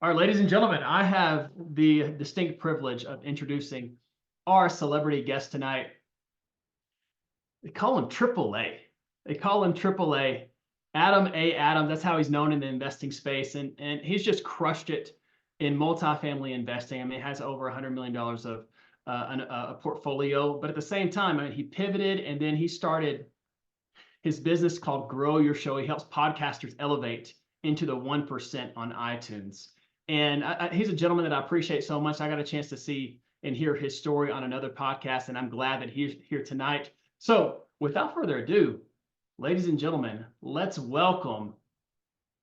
All right, ladies and gentlemen, I have the distinct privilege of introducing our celebrity guest tonight. They call him Triple A. They call him Triple A. Adam A. Adams. That's how he's known in the investing space, and he's just crushed it in multifamily investing. I mean, he has over $100 million of a portfolio, but at the same time, I mean, he pivoted and then he started his business called Grow Your Show. He helps podcasters elevate into the 1% on iTunes. And he's a gentleman that I appreciate so much. I got a chance to see and hear his story on another podcast, and I'm glad that he's here tonight. So without further ado, ladies and gentlemen, let's welcome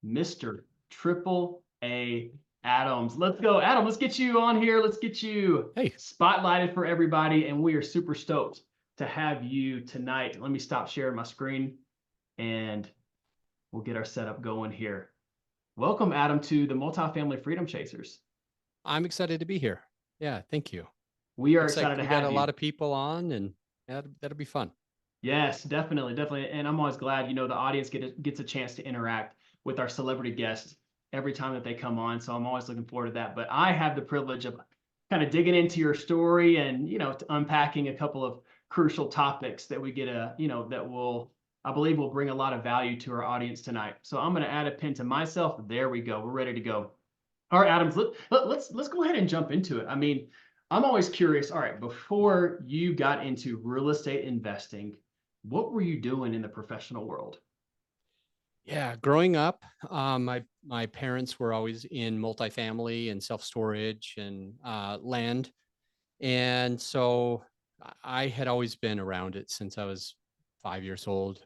Mr. Triple A Adams. Let's go. Adam, let's get you on here. Let's get you spotlighted for everybody. And we are super stoked to have you tonight. Let me stop sharing my screen and we'll get our setup going here. Welcome, Adam, to the Multifamily Freedom Chasers. I'm excited to be here. Yeah, thank you. We are excited to have you. We got a lot of people on, and that'll be fun. Yes, definitely. And I'm always glad, the audience gets a chance to interact with our celebrity guests every time that they come on. So I'm always looking forward to that. But I have the privilege of kind of digging into your story and, unpacking a couple of crucial topics that we get I believe will bring a lot of value to our audience tonight. So I'm going to add a pin to myself. There we go. We're ready to go. All right, Adams, let's go ahead and jump into it. I mean, I'm always curious. All right, before you got into real estate investing, what were you doing in the professional world? Yeah, growing up, my parents were always in multifamily and self-storage and land. And so I had always been around it since I was 5 years old.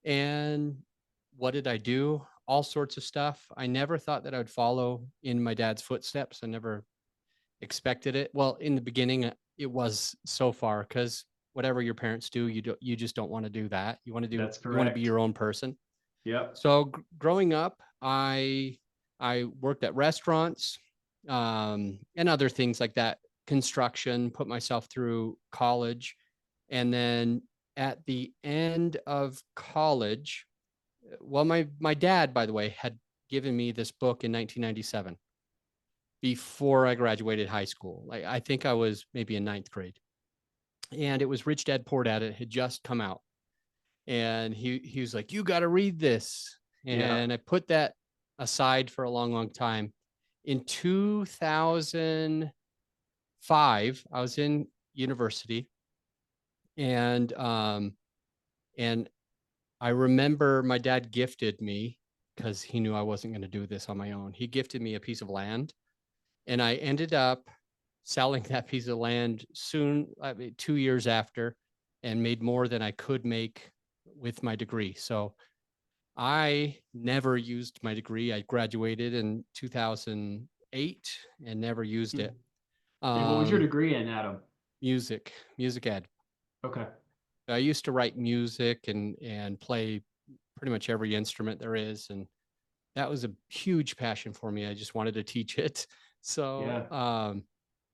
And what did I do? All sorts of stuff. I never thought that I would follow in my dad's footsteps. I never expected it. Well, in the beginning, it was so far because whatever your parents do, you just don't want to do that. You want to That's correct. You want to be your own person. Yep. So growing up, I worked at restaurants and other things like that, construction, put myself through college. And then at the end of college, well, my dad, by the way, had given me this book in 1997 before I graduated high school. Like, I think I was maybe in ninth grade. And it was Rich Dad Poor Dad. It had just come out. And he was like, you got to read this. And I put that aside for a long, long time. In 2005, I was in university, and I remember my dad gifted me, because he knew I wasn't going to do this on my own. He gifted me a piece of land, and I ended up selling that piece of land soon, 2 years after, and made more than I could make with my degree. So I never used my degree. I graduated in 2008 and never used it. And what was your degree in, Adam? Music ed. Okay. I used to write music and play pretty much every instrument there is. And that was a huge passion for me. I just wanted to teach it. So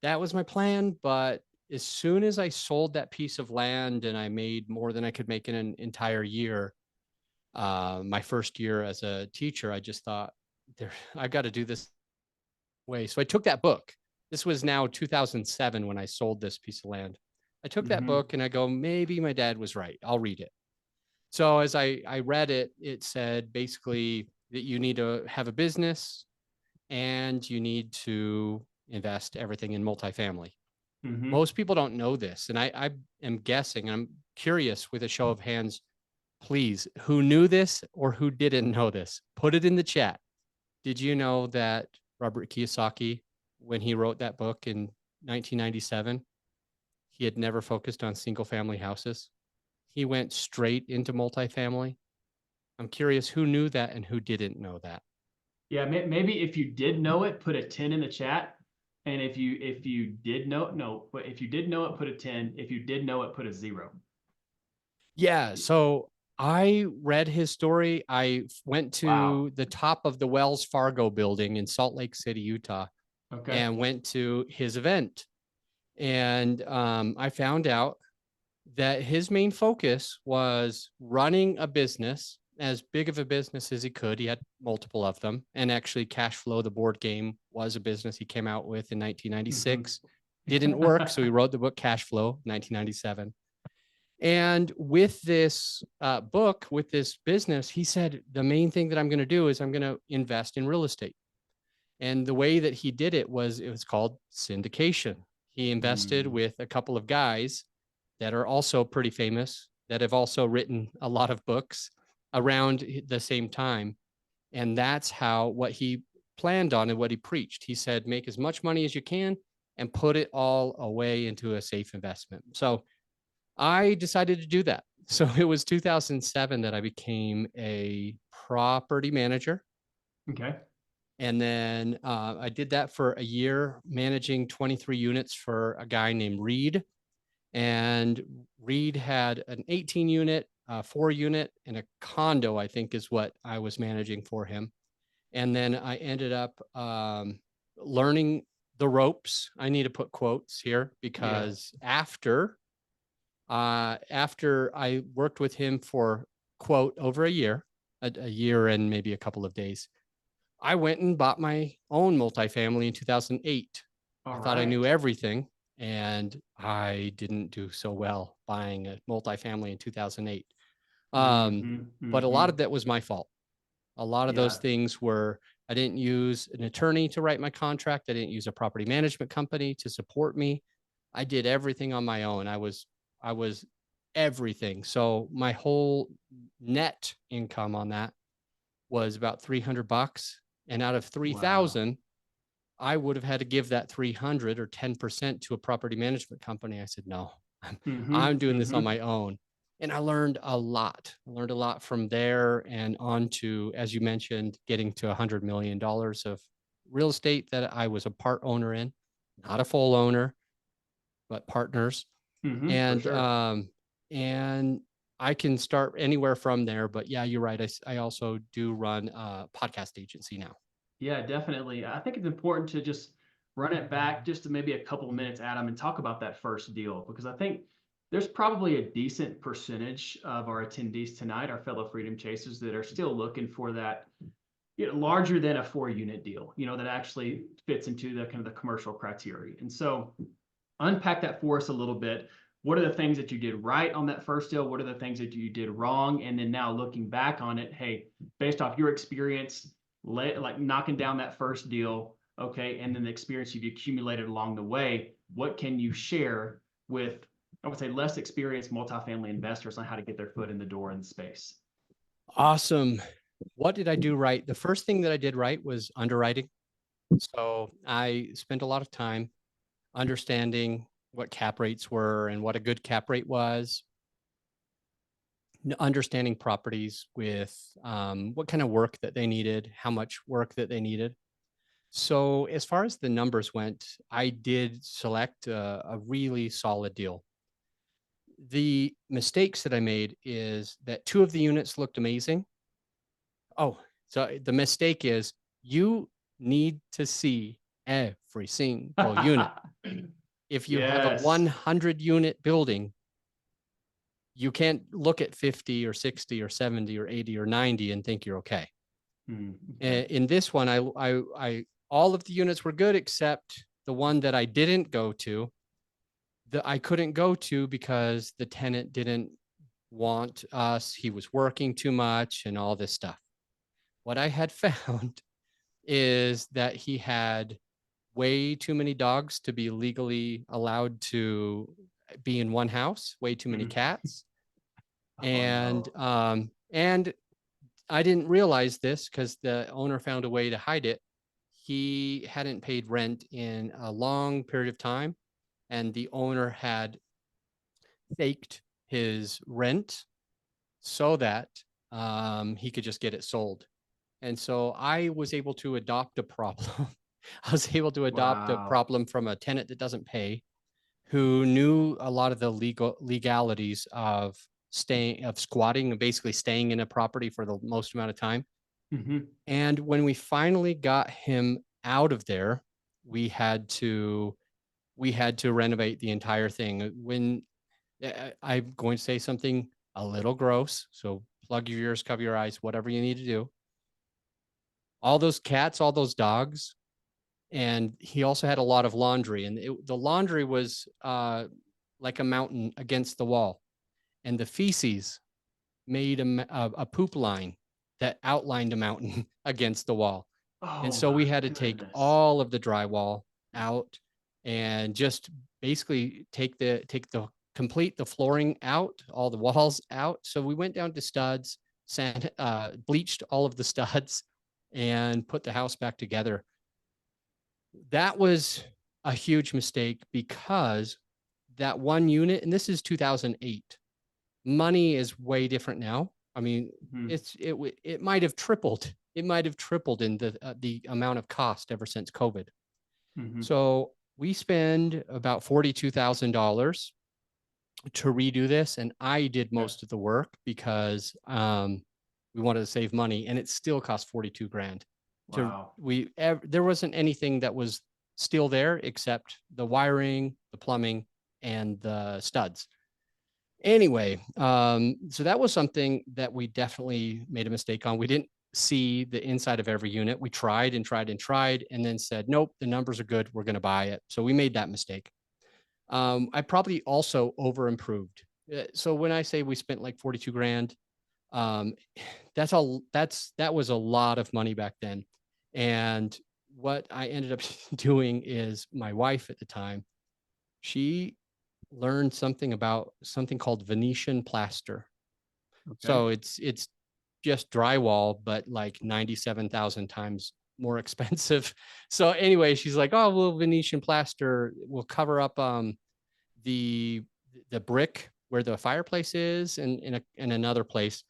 that was my plan. But as soon as I sold that piece of land and I made more than I could make in an entire year, my first year as a teacher, I just thought, I've got to do this way. So I took that book. This was now 2007 when I sold this piece of land. I took that book and I go, maybe my dad was right. I'll read it. So as I read it, it said basically that you need to have a business and you need to invest everything in multifamily. Most people don't know this. And I am guessing, I'm curious, with a show of hands, please, who knew this or who didn't know this? Put it in the chat. Did you know that Robert Kiyosaki, when he wrote that book in 1997, he had never focused on single family houses? He went straight into multifamily. I'm curious who knew that and who didn't know that. Yeah, maybe if you did know it, put a 10 in the chat. And if you did know it, no. But if you did know it, put a 10. If you did know it, put a 0. Yeah. So I read his story. I went to the top of the Wells Fargo building in Salt Lake City, Utah, and went to his event. And I found out that his main focus was running a business as big of a business as he could. He had multiple of them. And actually, Cash Flow, the board game, was a business he came out with in 1996. Didn't work. So he wrote the book Cash Flow, 1997. And with this book, with this business, he said, the main thing that I'm going to do is I'm going to invest in real estate. And the way that he did it was called syndication. He invested with a couple of guys that are also pretty famous, that have also written a lot of books around the same time. And that's what he planned on and what he preached. He said, make as much money as you can and put it all away into a safe investment. So I decided to do that. So it was 2007 that I became a property manager. Okay. And then I did that for a year, managing 23 units for a guy named Reed. And Reed had an 18 unit, 4 unit, and a condo, I think is what I was managing for him. And then I ended up learning the ropes. I need to put quotes here because after I worked with him for quote over a year and maybe a couple of days, I went and bought my own multifamily in 2008. I thought I knew everything, and I didn't do so well buying a multifamily in 2008. But a lot of that was my fault. A lot of those things were, I didn't use an attorney to write my contract. I didn't use a property management company to support me. I did everything on my own. I was everything. So my whole net income on that was about $300. And out of 3,000, I would have had to give that 300 or 10% to a property management company. I said, no, I'm doing this on my own. And I learned a lot. I learned a lot from there and on to, as you mentioned, getting to $100 million of real estate that I was a part owner in, not a full owner, but partners. And I can start anywhere from there. But yeah, you're right. I also do run a podcast agency now. Yeah, definitely. I think it's important to just run it back just to maybe a couple of minutes, Adam, and talk about that first deal, because I think there's probably a decent percentage of our attendees tonight, our fellow freedom chasers, that are still looking for that, larger than a 4-unit deal, that actually fits into the kind of the commercial criteria. And so unpack that for us a little bit. What are the things that you did right on that first deal? What are the things that you did wrong? And then now looking back on it, hey, based off your experience, like knocking down that first deal, okay, and then the experience you've accumulated along the way, what can you share with, I would say, less experienced multifamily investors on how to get their foot in the door in the space? Awesome. What did I do right? The first thing that I did right was underwriting. So I spent a lot of time understanding what cap rates were and what a good cap rate was, understanding properties with what kind of work that they needed, how much work that they needed. So as far as the numbers went, I did select a really solid deal. The mistakes that I made is that 2 of the units looked amazing. Oh, so the mistake is you need to see every single unit. If you have a 100 unit building, you can't look at 50 or 60 or 70 or 80 or 90 and think you're okay. In this one, I all of the units were good except the one that I didn't go to. I couldn't go to because the tenant didn't want us. He was working too much and all this stuff. What I had found is that he had way too many dogs to be legally allowed to be in one house, way too many cats. And I didn't realize this because the owner found a way to hide it. He hadn't paid rent in a long period of time, and the owner had faked his rent so that he could just get it sold. And so I was able to adopt a problem. I was able to adopt a problem from a tenant that doesn't pay, who knew a lot of the legalities of squatting and basically staying in a property for the most amount of time. And when we finally got him out of there, we had to renovate the entire thing. When I'm going to say something a little gross, so plug your ears, cover your eyes, whatever you need to do. All those cats, all those dogs. And he also had a lot of laundry, and the laundry was like a mountain against the wall, and the feces made a poop line that outlined a mountain against the wall. And Oh so we my had to take goodness. all of the drywall out and just basically complete the flooring out, all the walls out. So we went down to studs, bleached all of the studs, and put the house back together. That was a huge mistake because that one unit, and this is 2008, money is way different now. I mean, it might have tripled. It might have tripled in the amount of cost ever since COVID. So we spend about $42,000 to redo this, and I did most of the work because we wanted to save money, and it still cost 42 grand. Wow. There wasn't anything that was still there except the wiring, the plumbing, and the studs. Anyway, so that was something that we definitely made a mistake on. We didn't see the inside of every unit. We tried and tried and tried, and then said, nope, the numbers are good. We're going to buy it. So we made that mistake. I probably also over improved. So when I say we spent like 42 grand, that was a lot of money back then. And what I ended up doing is my wife at the time, she learned something about something called Venetian plaster. So it's just drywall, but like 97,000 times more expensive. So anyway, she's like, oh, well, Venetian plaster will cover up the brick where the fireplace is and in another place.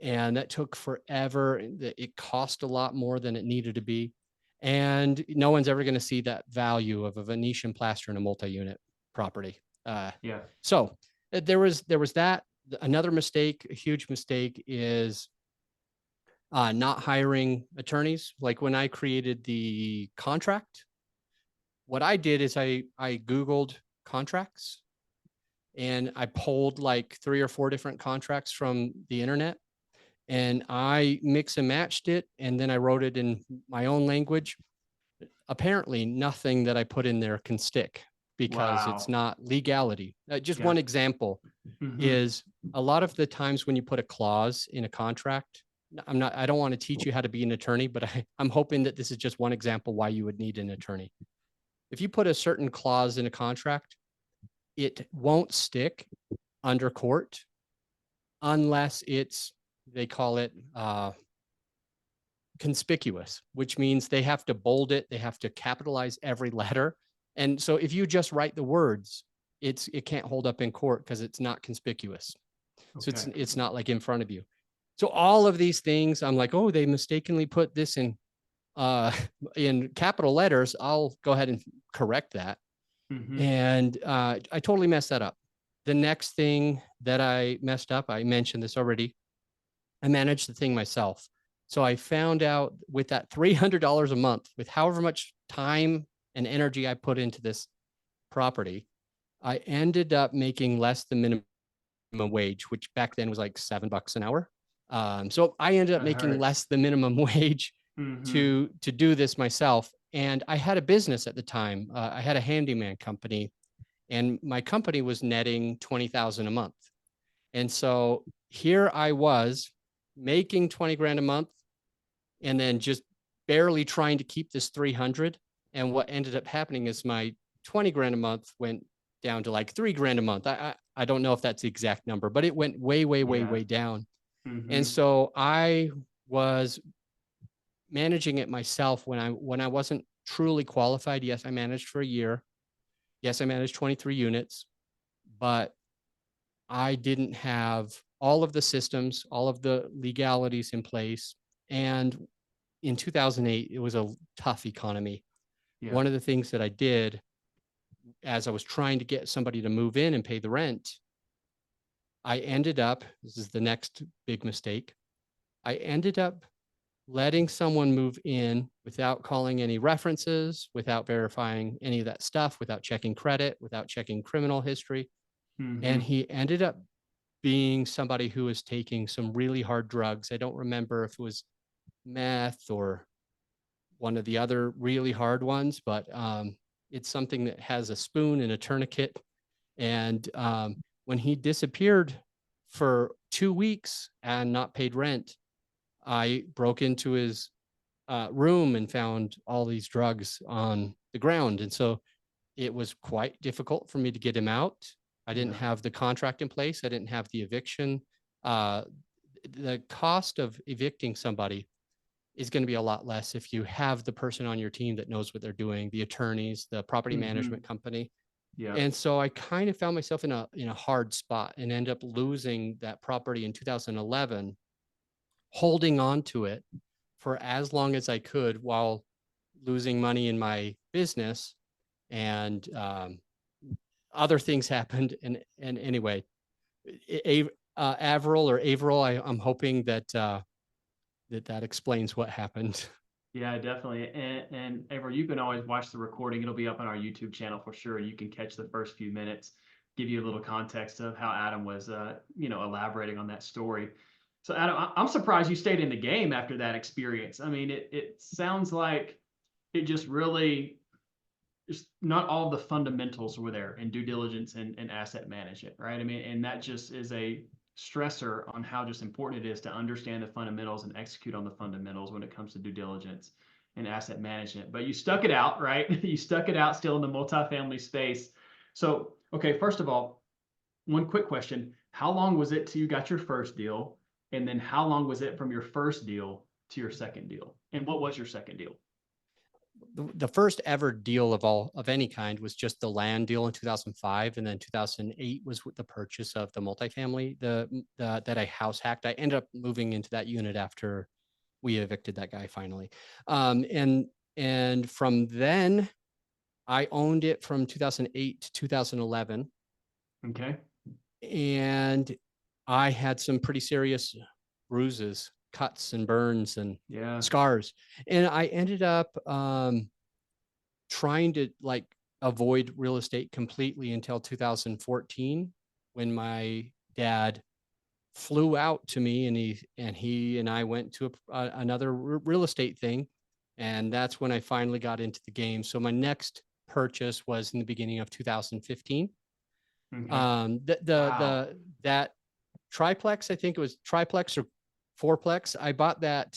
And that took forever. It cost a lot more than it needed to be. And no one's ever going to see that value of a Venetian plaster in a multi-unit property. So there was that. Another mistake, a huge mistake, is not hiring attorneys. Like when I created the contract, what I did is I Googled contracts and I pulled like 3 or 4 different contracts from the internet, and I mix and matched it, and then I wrote it in my own language. Apparently nothing that I put in there can stick because it's not legality. Just one example is a lot of the times when you put a clause in a contract, I don't want to teach you how to be an attorney, but I'm hoping that this is just one example why you would need an attorney. If you put a certain clause in a contract, it won't stick under court unless they call it conspicuous, which means they have to bold it, they have to capitalize every letter. And so if you just write the words, it can't hold up in court because it's not conspicuous. So it's not like in front of you. So all of these things, I'm like, oh, they mistakenly put this in capital letters. I'll go ahead and correct that. And I totally messed that up. The next thing that I messed up, I mentioned this already, I managed the thing myself. So I found out with that $300 a month, with however much time and energy I put into this property, I ended up making less than minimum wage, which back then was like $7 an hour. So I ended up making less than minimum wage to do this myself. And I had a business at the time. I had a handyman company, and my company was netting 20,000 a month. And so here I was making 20 grand a month and then just barely trying to keep this 300. And what ended up happening is my 20 grand a month went down to like 3 grand a month. I don't know if that's the exact number, but it went way down. And so I was managing it myself when I wasn't truly qualified. Yes, I managed for a year. Yes, I managed 23 units, but I didn't have all of the systems, all of the legalities in place. And in 2008, it was a tough economy. One of the things that I did as I was trying to get somebody to move in and pay the rent, I ended up, this is the next big mistake, I ended up letting someone move in without calling any references, without verifying any of that stuff, without checking credit, without checking criminal history. And he ended up being somebody who was taking some really hard drugs. I don't remember if it was meth or one of the other really hard ones, but it's something that has a spoon and a tourniquet. And when he disappeared for 2 weeks and not paid rent, I broke into his room and found all these drugs on the ground. And so it was quite difficult for me to get him out. I didn't have the contract in place. I didn't have the eviction. The cost of evicting somebody is going to be a lot less if you have the person on your team that knows what they're doing, the attorneys, the property management company. Yeah. And so I kind of found myself in a hard spot and end up losing that property in 2011, holding on to it for as long as I could while losing money in my business. And other things happened. And anyway, Averill, I'm hoping that that explains what happened. Yeah, definitely. And Avery, you can always watch the recording. It'll be up on our YouTube channel for sure. You can catch the first few minutes, give you a little context of how Adam was, elaborating on that story. So Adam, I'm surprised you stayed in the game after that experience. I mean, it sounds like it just really, just not all the fundamentals were there in due diligence and asset management, right? I mean, and that just is a stressor on how just important it is to understand the fundamentals and execute on the fundamentals when it comes to due diligence and asset management. But you stuck it out, right? You stuck it out still in the multifamily space. So, okay, first of all, one quick question. How long was it till you got your first deal? And then how long was it from your first deal to your second deal? And what was your second deal? The first ever deal of any kind was just the land deal in 2005, and then 2008 was the purchase of the multifamily that I house hacked. I ended up moving into that unit after we evicted that guy finally, and from then I owned it from 2008 to 2011. Okay. And I had some pretty serious bruises, cuts and burns and scars. And I ended up trying to like avoid real estate completely until 2014, when my dad flew out to me, and he and I went to another real estate thing. And that's when I finally got into the game. So my next purchase was in the beginning of 2015. Okay. That triplex, I think it was triplex or fourplex. I bought that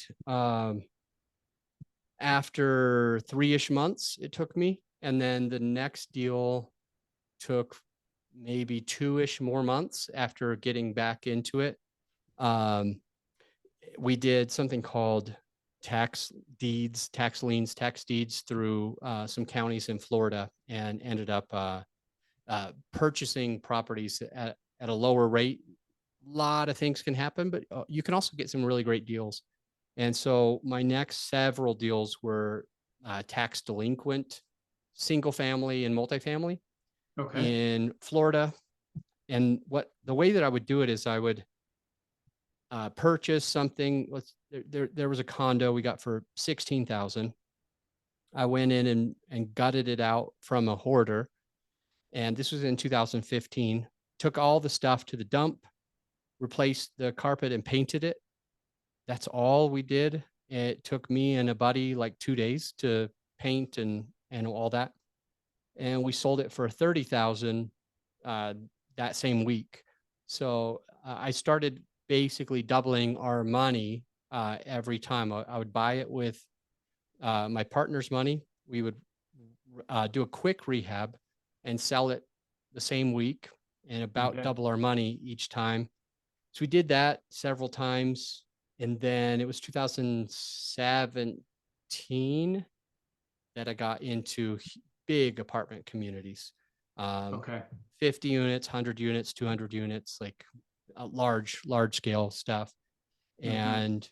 after 3-ish months it took me. And then the next deal took maybe 2-ish more months after getting back into it. We did something called tax deeds, tax liens, tax deeds through some counties in Florida, and ended up purchasing properties at a lower rate. A lot of things can happen, but you can also get some really great deals. And so my next several deals were tax delinquent, single family and multifamily in Florida. And the way that I would do it is I would purchase something. There was a condo we got for $16,000. I went in and gutted it out from a hoarder. And this was in 2015. Took all the stuff to the dump, replaced the carpet and painted it. That's all we did. It took me and a buddy like 2 days to paint and all that. And we sold it for 30,000 that same week. So I started basically doubling our money every time. I would buy it with my partner's money. We would do a quick rehab and sell it the same week, and about double our money each time. So we did that several times. And then it was 2017 that I got into big apartment communities. 50 units, 100 units, 200 units, like large scale stuff. And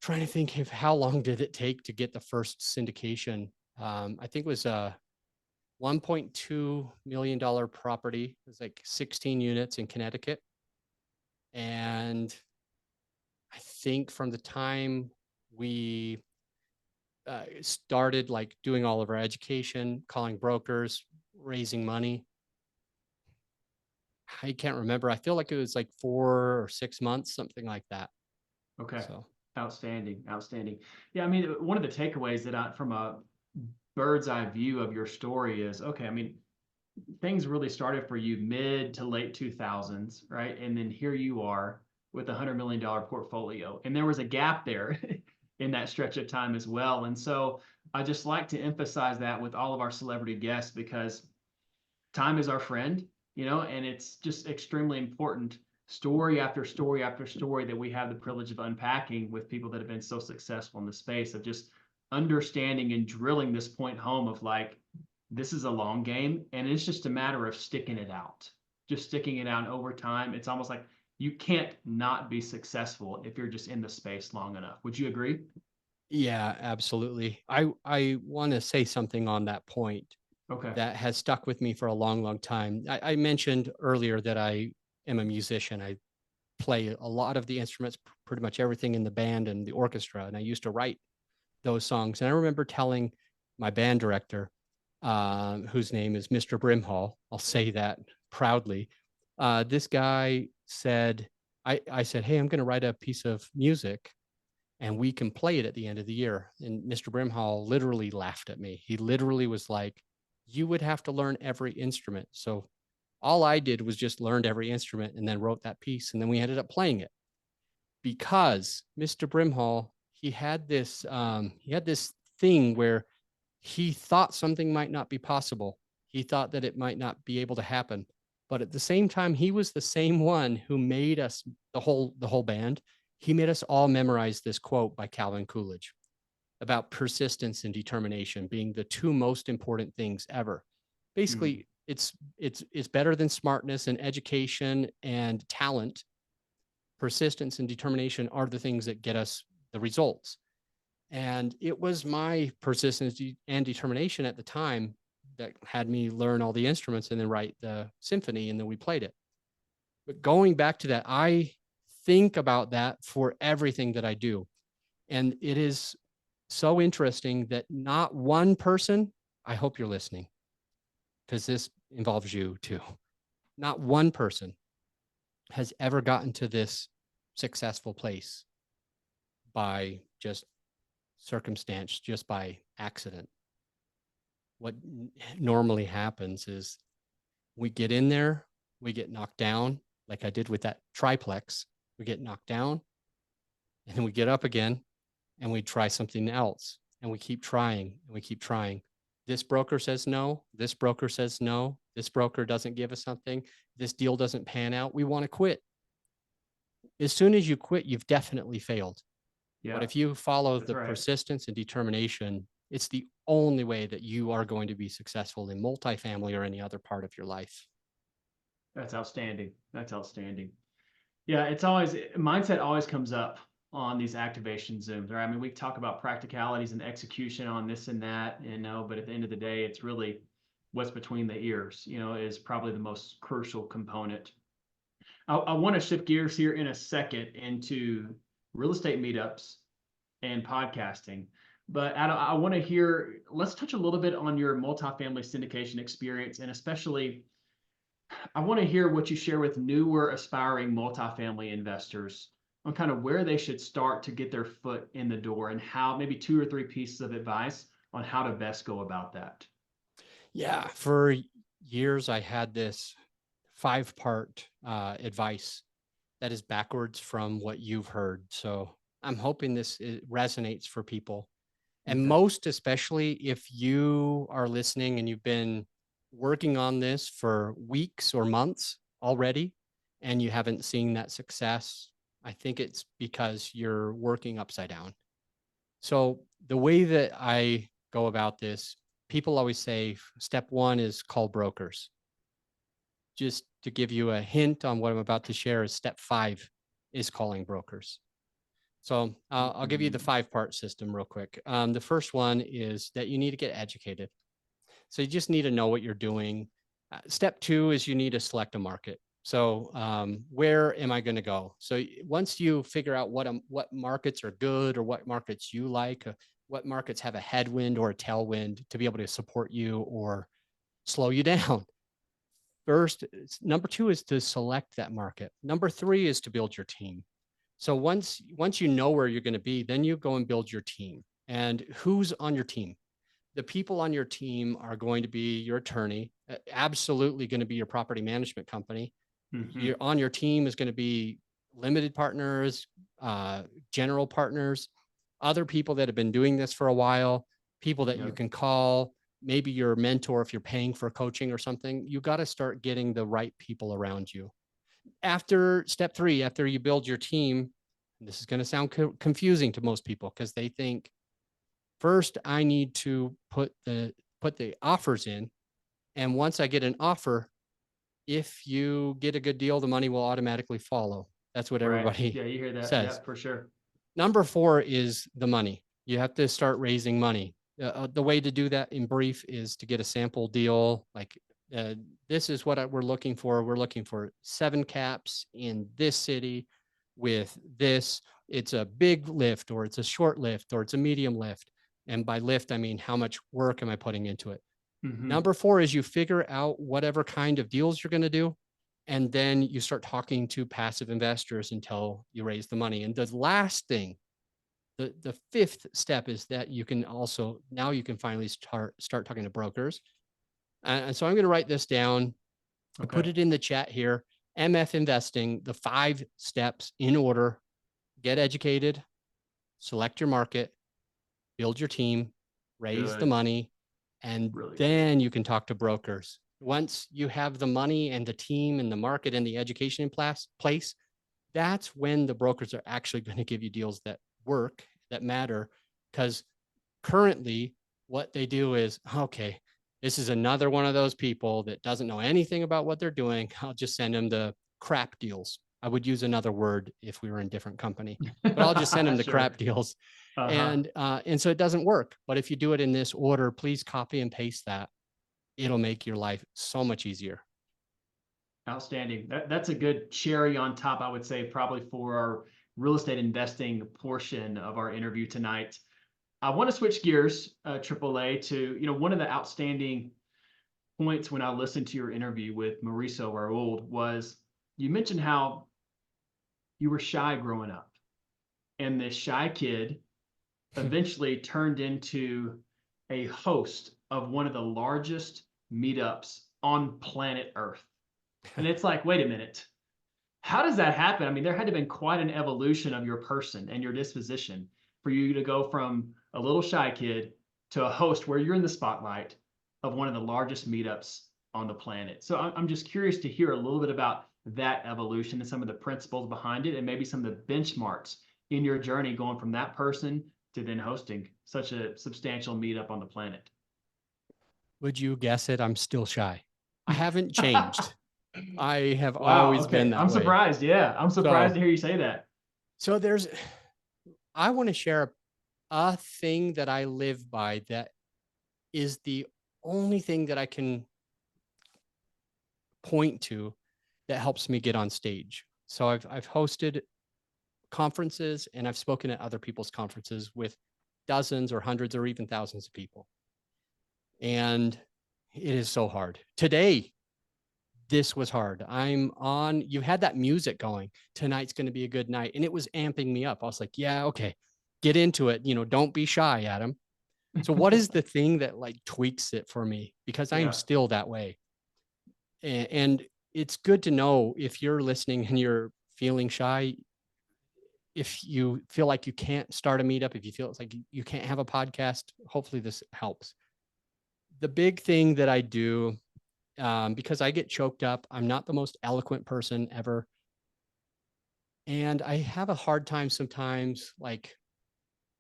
trying to think of how long did it take to get the first syndication. I think it was a $1.2 million property. It was like 16 units in Connecticut. And I think from the time we started like doing all of our education, calling brokers, raising money, I can't remember. I feel like it was like 4 or 6 months, something like that. Okay. So Outstanding. Outstanding. Yeah. I mean, one of the takeaways that from a bird's eye view of your story is, okay, I mean, things really started for you mid to late 2000s, right? And then here you are with $100 million portfolio. And there was a gap there in that stretch of time as well. And so I just like to emphasize that with all of our celebrity guests, because time is our friend, and it's just extremely important, story after story after story, that we have the privilege of unpacking with people that have been so successful in the space, of just understanding and drilling this point home of like, this is a long game, and it's just a matter of sticking it out, just sticking it out over time. It's almost like you can't not be successful if you're just in the space long enough. Would you agree? yeah, absolutely. I want to say something on that point Okay. that has stuck with me for a long, long time. I mentioned earlier that I am a musician. I play a lot of the instruments, pretty much everything in the band and the orchestra. And I used to write those songs. And I remember telling my band director, whose name is Mr. Brimhall, I'll say that proudly. This guy said, I said, hey, I'm going to write a piece of music and we can play it at the end of the year. And Mr. Brimhall literally laughed at me. He literally was like, you would have to learn every instrument. So all I did was just learned every instrument and then wrote that piece. And then we ended up playing it because Mr. Brimhall, he had this thing where he thought something might not be possible. He thought that it might not be able to happen. But at the same time, he was the same one who made us, the whole band, he made us all memorize this quote by Calvin Coolidge about persistence and determination being the two most important things ever. Mm. Basically, it's better than smartness and education and talent. Persistence and determination are the things that get us the results. And it was my persistence and determination at the time that had me learn all the instruments and then write the symphony, and then we played it. But going back to that, I think about that for everything that I do. And it is so interesting that not one person, I hope you're listening, because this involves you too. Not one person has ever gotten to this successful place by just circumstance, just by accident. What normally happens is we get in there, we get knocked down, like I did with that triplex. We get knocked down, and then we get up again, and we try something else, and we keep trying, and we keep trying. This broker says no. This broker says no. This broker doesn't give us something. This deal doesn't pan out. We want to quit. As soon as you quit, you've definitely failed. But Yeah, if you follow that's the right. persistence and determination, it's the only way that you are going to be successful in multifamily or any other part of your life. That's outstanding. That's outstanding. Yeah, it's always, mindset always comes up on these activation Zooms, right? I mean, we talk about practicalities and execution on this and that, but at the end of the day, it's really what's between the ears, is probably the most crucial component. I want to shift gears here in a second into real estate meetups and podcasting. But Adam, I want to hear, let's touch a little bit on your multifamily syndication experience, and especially I want to hear what you share with newer aspiring multifamily investors on kind of where they should start to get their foot in the door, and how, maybe two or three pieces of advice on how to best go about that. Yeah, for years I had this 5-part advice that is backwards from what you've heard. So I'm hoping this resonates for people. And Okay. most especially if you are listening and you've been working on this for weeks or months already and you haven't seen that success, I think it's because you're working upside down. So the way that I go about this, people always say step one is call brokers. Just to give you a hint on what I'm about to share, is step 5 is calling brokers. So I'll give you the 5-part system real quick. The first one is that you need to get educated. So you just need to know what you're doing. Step 2 is you need to select a market. So where am I going to go? So once you figure out what markets are good or what markets you like, what markets have a headwind or a tailwind to be able to support you or slow you down, Number two is to select that market. Number three is to build your team. So once you know where you're going to be, then you go and build your team. And who's on your team? The people on your team are going to be your attorney, absolutely going to be your property management company. You're on your team is going to be limited partners, general partners, other people that have been doing this for a while, people that you can call, maybe your mentor if you're paying for coaching or something. You got to start getting the right people around you. After step three, after you build your team, this is going to sound confusing to most people because they think, first, I need to put the offers in. And once I get an offer, if you get a good deal, the money will automatically follow. That's what everybody you hear that says. Yeah, for sure. Number four is the money. You have to start raising money. The way to do that in brief is to get a sample deal. Like this is what we're looking for. We're looking for 7 caps in this city with this. It's a big lift, or it's a short lift, or it's a medium lift. And by lift, I mean, how much work am I putting into it? Number four is you figure out whatever kind of deals you're going to do. And then you start talking to passive investors until you raise the money. And the last thing, the fifth step is that you can also, now you can finally start talking to brokers. And so I'm going to write this down. Okay. Put it in the chat here. MF Investing, the 5 steps in order: get educated, select your market, build your team, raise the money, and then you can talk to brokers. Once you have the money and the team and the market and the education in place, that's when the brokers are actually going to give you deals that work, that matter. Because currently what they do is, okay, this is another one of those people that doesn't know anything about what they're doing. I'll just send them the crap deals. I would use another word if we were in a different company, but I'll just send them the crap deals. And so it doesn't work. But if you do it in this order, please copy and paste that. It'll make your life so much easier. Outstanding. That's a good cherry on top, I would say, probably for our real estate investing portion of our interview tonight. I want to switch gears, AAA, to, one of the outstanding points when I listened to your interview with Mauricio Raoul was you mentioned how you were shy growing up, and this shy kid eventually turned into a host of one of the largest meetups on planet Earth. And it's like, wait a minute, how does that happen? I mean, there had to have been quite an evolution of your person and your disposition for you to go from a little shy kid to a host where you're in the spotlight of one of the largest meetups on the planet. So I'm just curious to hear a little bit about that evolution and some of the principles behind it, and maybe some of the benchmarks in your journey going from that person to then hosting such a substantial meetup on the planet. Would you guess it? I'm still shy. I haven't changed. I have always been that way. I'm surprised. Yeah, I'm surprised to hear you say that. So I want to share a thing that I live by that is the only thing that I can point to that helps me get on stage. So I've hosted conferences and I've spoken at other people's conferences with dozens or hundreds or even thousands of people. And it is so hard. Today, this was hard. You had that music going. Tonight's going to be a good night. And it was amping me up. I was like, yeah, okay, get into it. Don't be shy, Adam. So what is the thing that like tweaks it for me? Because I'm still that way. And it's good to know if you're listening and you're feeling shy, if you feel like you can't start a meetup, if you feel it's like you can't have a podcast, hopefully this helps. The big thing that I do, because I get choked up, I'm not the most eloquent person ever. And I have a hard time sometimes, like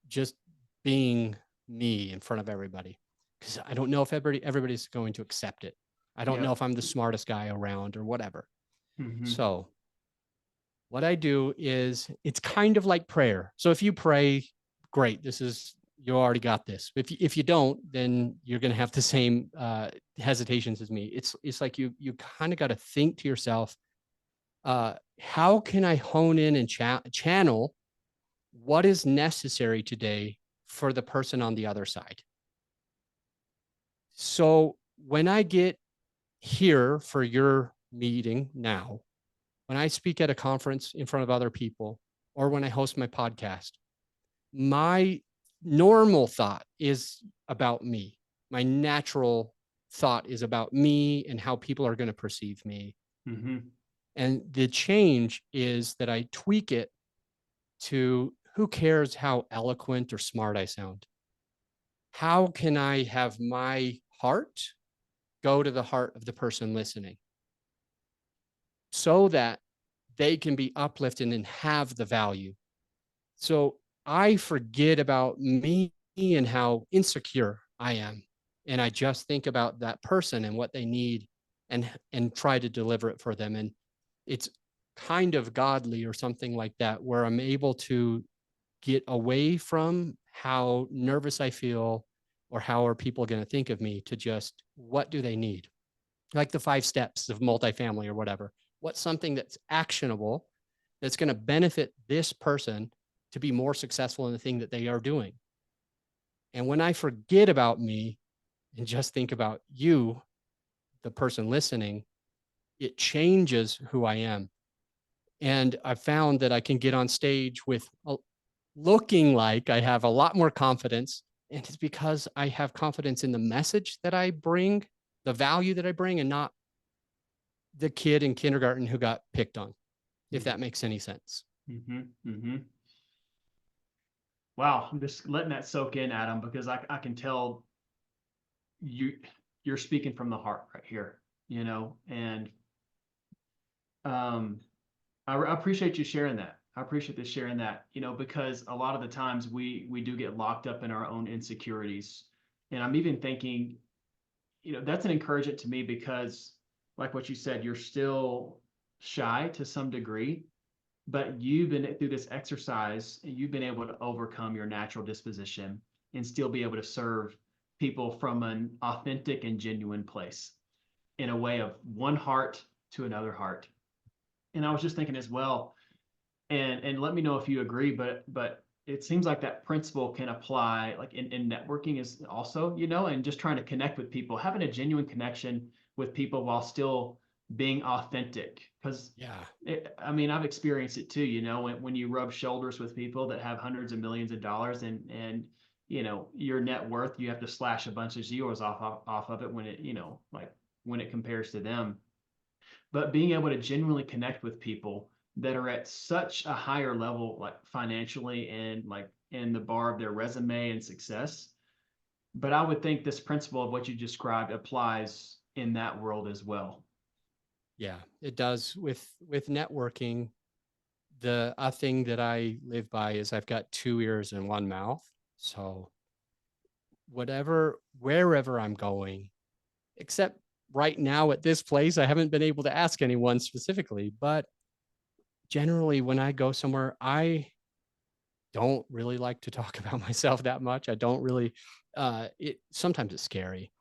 just being me in front of everybody, because I don't know if everybody's going to accept it. I don't know if I'm the smartest guy around or whatever. So what I do is it's kind of like prayer. So if you pray, great. You already got this. If you don't, then you're going to have the same hesitations as me. It's like you kind of got to think to yourself, how can I hone in and channel what is necessary today for the person on the other side? So when I get here for your meeting now, when I speak at a conference in front of other people, or when I host my podcast, my normal thought is about me. My natural thought is about me and how people are going to perceive me. Mm-hmm. And the change is that I tweak it to who cares how eloquent or smart I sound? How can I have my heart go to the heart of the person listening so that they can be uplifted and have the value? So I forget about me and how insecure I am. And I just think about that person and what they need and try to deliver it for them. And it's kind of godly or something like that, where I'm able to get away from how nervous I feel or how are people going to think of me to just what do they need? Like the 5 steps of multifamily or whatever. What's something that's actionable that's going to benefit this person to be more successful in the thing that they are doing? And when I forget about me and just think about you, the person listening, it changes who I am. And I found that I can get on stage with looking like I have a lot more confidence. And it's because I have confidence in the message that I bring, the value that I bring, and not the kid in kindergarten who got picked on, if that makes any sense. Mm-hmm. Mm-hmm. Wow, I'm just letting that soak in, Adam, because I can tell you're speaking from the heart right here, and um, I appreciate you sharing that. I appreciate this sharing that, because a lot of the times we do get locked up in our own insecurities. And I'm even thinking, that's an encouragement to me because, like what you said, you're still shy to some degree, but you've been through this exercise and you've been able to overcome your natural disposition and still be able to serve people from an authentic and genuine place in a way of one heart to another heart. And I was just thinking as well, and let me know if you agree, but it seems like that principle can apply like in networking is also, and just trying to connect with people, having a genuine connection with people while still being authentic. Because Yeah. I mean, I've experienced it too, when you rub shoulders with people that have hundreds of millions of dollars and your net worth, you have to slash a bunch of zeros off of it when it, like when it compares to them. But being able to genuinely connect with people that are at such a higher level, like financially and like in the bar of their resume and success. But I would think this principle of what you described applies in that world as well. Yeah, it does with networking. The a thing that I live by is I've got 2 ears and 1 mouth. So wherever I'm going, except right now at this place, I haven't been able to ask anyone specifically, but generally when I go somewhere, I don't really like to talk about myself that much. I don't really it sometimes it's scary.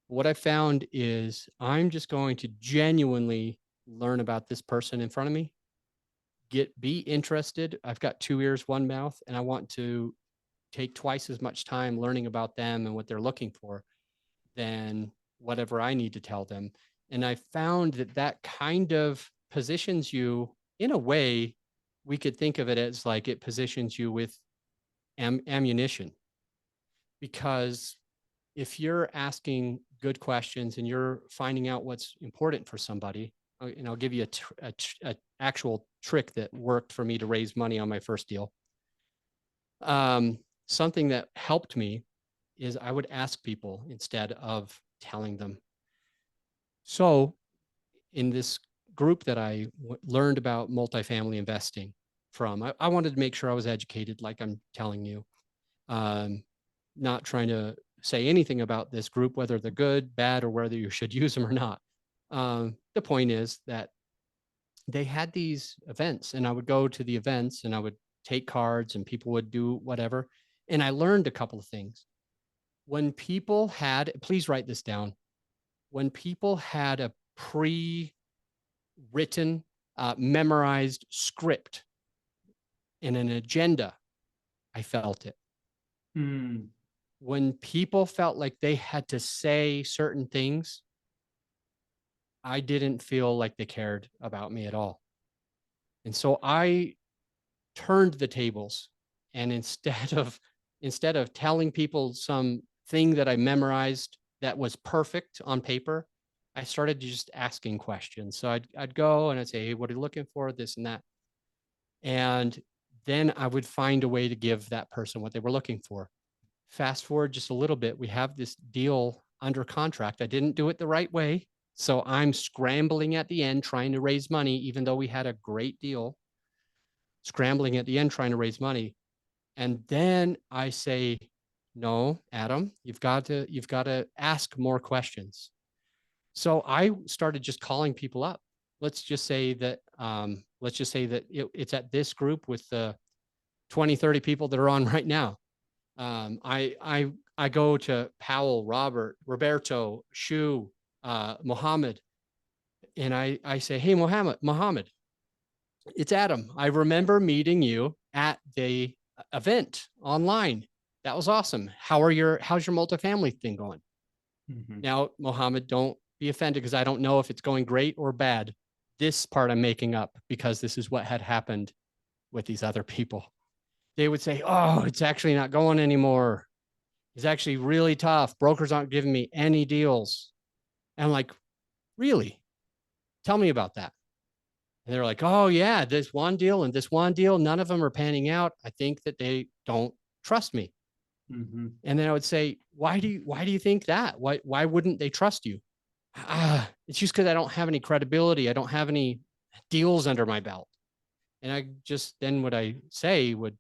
What I found is I'm just going to genuinely learn about this person in front of me, be interested. I've got 2 ears, 1 mouth, and I want to take twice as much time learning about them and what they're looking for than whatever I need to tell them. And I found that that kind of positions you in a way, we could think of it as like it positions you with ammunition. Because if you're asking good questions and you're finding out what's important for somebody, and I'll give you a actual trick that worked for me to raise money on my first deal. Something that helped me is I would ask people instead of telling them. So in this group that I learned about multifamily investing from, I wanted to make sure I was educated, like I'm telling you, not trying to say anything about this group, whether they're good, bad, or whether you should use them or not. The point is that they had these events, and I would go to the events and I would take cards and people would do whatever. And I learned a couple of things. When people had, please write this down, when people had a pre written, memorized script and an agenda, I felt it. When people felt like they had to say certain things, I didn't feel like they cared about me at all. And so I turned the tables, and instead of telling people some thing that I memorized that was perfect on paper, I started just asking questions. So I'd go and I'd say, "Hey, what are you looking for?" This and that. And then I would find a way to give that person what they were looking for. Fast forward just a little bit, we have this deal under contract. I didn't do it the right way. So I'm scrambling at the end trying to raise money, even though we had a great deal, scrambling at the end trying to raise money. And then I say, no, Adam, you've got to ask more questions. So I started just calling people up. It's at this group with the 20, 30 people that are on right now. I go to Powell, Roberto, Shu, Mohammed, and I say, "Hey, Mohammed, it's Adam. I remember meeting you at the event online. That was awesome. How's your multifamily thing going?" Mm-hmm. Now, Mohammed, don't be offended because I don't know if it's going great or bad. This part I'm making up because this is what had happened with these other people. They would say, "Oh, it's actually not going anymore. It's actually really tough. Brokers aren't giving me any deals." And I'm like, "Really? Tell me about that." And they're like, "Oh yeah, this one deal and this one deal, none of them are panning out. I think that they don't trust me." Mm-hmm. And then I would say, why do you think that? Why wouldn't they trust you?" It's just because I don't have any credibility. I don't have any deals under my belt. And I just, then what I say would,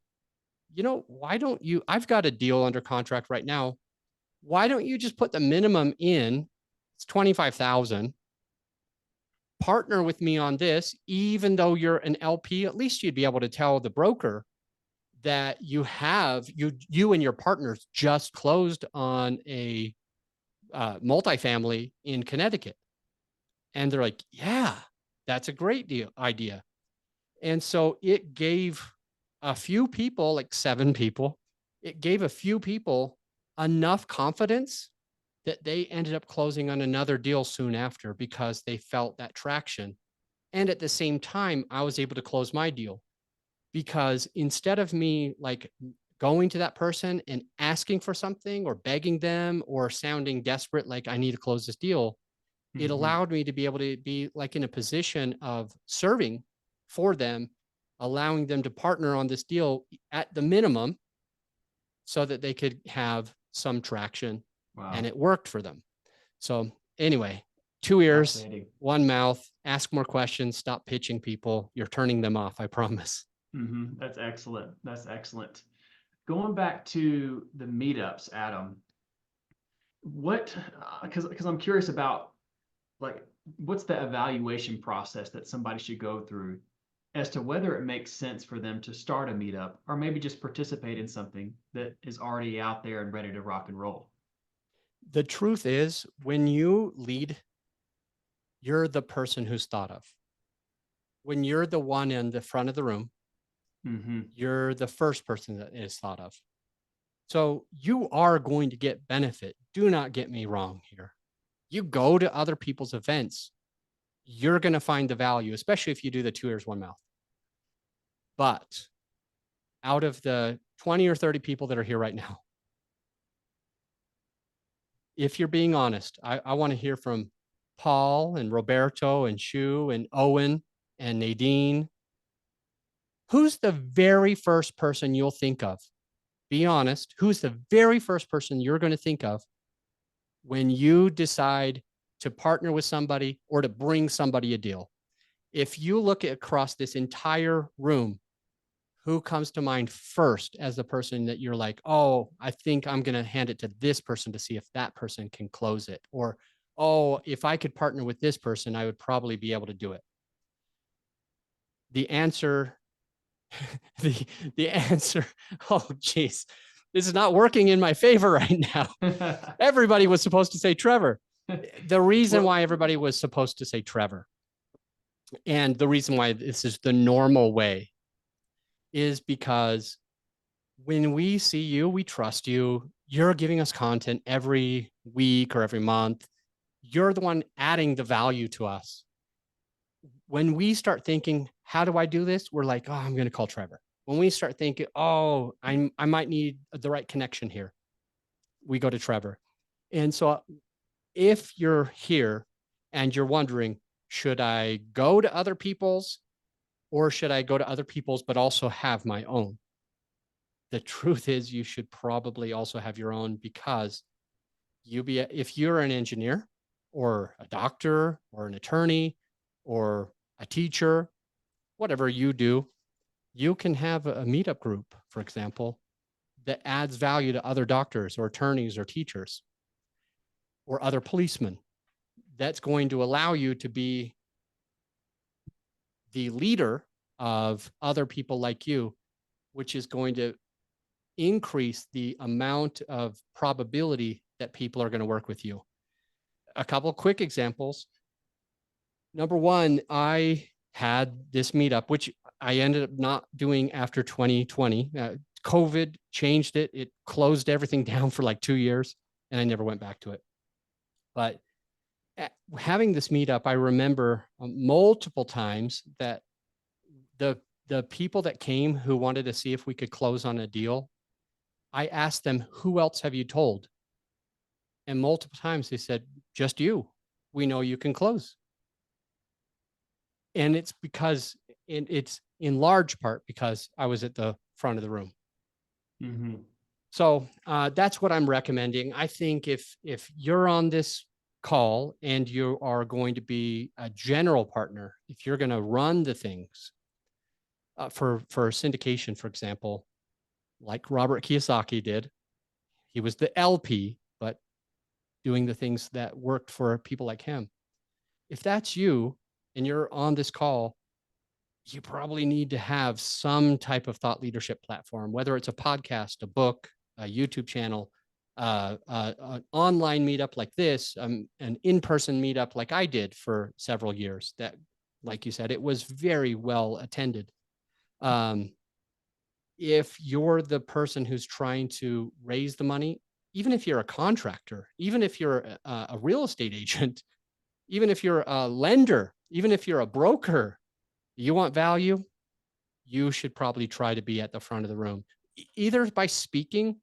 why don't you, I've got a deal under contract right now. Why don't you just put the minimum in? It's 25,000. Partner with me on this, even though you're an LP, at least you'd be able to tell the broker that you and your partners just closed on a multifamily in Connecticut. And they're like, "Yeah, that's a great idea." And so it gave a few people, like 7 people, it gave a few people enough confidence that they ended up closing on another deal soon after because they felt that traction. And at the same time, I was able to close my deal because instead of me like going to that person and asking for something or begging them or sounding desperate, like I need to close this deal, it Mm-hmm. allowed me to be able to be like in a position of serving for them, allowing them to partner on this deal at the minimum so that they could have some traction. And Wow. it worked for them. So anyway, 2 ears, Fascinating. 1 mouth, ask more questions, stop pitching people. You're turning them off, I promise. Mm-hmm. That's excellent. That's excellent. Going back to the meetups, Adam, what, because I'm curious about like, what's the evaluation process that somebody should go through as to whether it makes sense for them to start a meetup or maybe just participate in something that is already out there and ready to rock and roll? The truth is, when you lead, you're the person who's thought of. When you're the one in the front of the room, Mm-hmm. you're the first person that is thought of. So you are going to get benefit. Do not get me wrong here. You go to other people's events, you're going to find the value, especially if you do the 2 ears, 1 mouth. But out of the 20 or 30 people that are here right now, if you're being honest, I want to hear from Paul and Roberto and Shu and Owen and Nadine. Who's the very first person you'll think of? Be honest. Who's the very first person you're going to think of when you decide to partner with somebody or to bring somebody a deal? If you look across this entire room, who comes to mind first as the person that you're like, "Oh, I think I'm going to hand it to this person to see if that person can close it," or, "Oh, if I could partner with this person, I would probably be able to do it"? The answer, the answer, oh, geez, this is not working in my favor right now. Everybody was supposed to say Trevor. The reason Well, why everybody was supposed to say Trevor, and the reason why this is the normal way, is because when we see you, we trust you. You're giving us content every week or every month. you're the one adding the value to us. When we start thinking, how do I do this? We're like, oh, I'm going to call Trevor. When we start thinking, oh, I might need the right connection here, we go to Trevor. And so if you're here and you're wondering, should I go to other people's, or should I go to other people's, but also have my own? The truth is you should probably also have your own, because if you're an engineer or a doctor or an attorney or a teacher, whatever you do, you can have a meetup group, for example, that adds value to other doctors or attorneys or teachers or other policemen. That's going to allow you to be the leader of other people like you, which is going to increase the amount of probability that people are going to work with you. A couple of quick examples. Number one, I had this meetup, which I ended up not doing after 2020. COVID changed it. It closed everything down for like 2 years, and I never went back to it. But having this meetup, I remember multiple times that the people that came who wanted to see if we could close on a deal, I asked them, who else have you told? And multiple times they said, just you. We know you can close. And it's because it's in large part because I was at the front of the room. Mm-hmm. So that's what I'm recommending. I think if you're on this call and you are going to be a general partner, if you're going to run the things for syndication, for example, like Robert Kiyosaki did, he was the LP, but doing the things that worked for people like him. If that's you and you're on this call, you probably need to have some type of thought leadership platform, whether it's a podcast, a book, a YouTube channel, an online meetup like this, an in-person meetup like I did for several years. That, like you said, it was very well attended. If you're the person who's trying to raise the money, even if you're a contractor, even if you're a real estate agent, even if you're a lender, even if you're a broker, you want value, you should probably try to be at the front of the room, either by speaking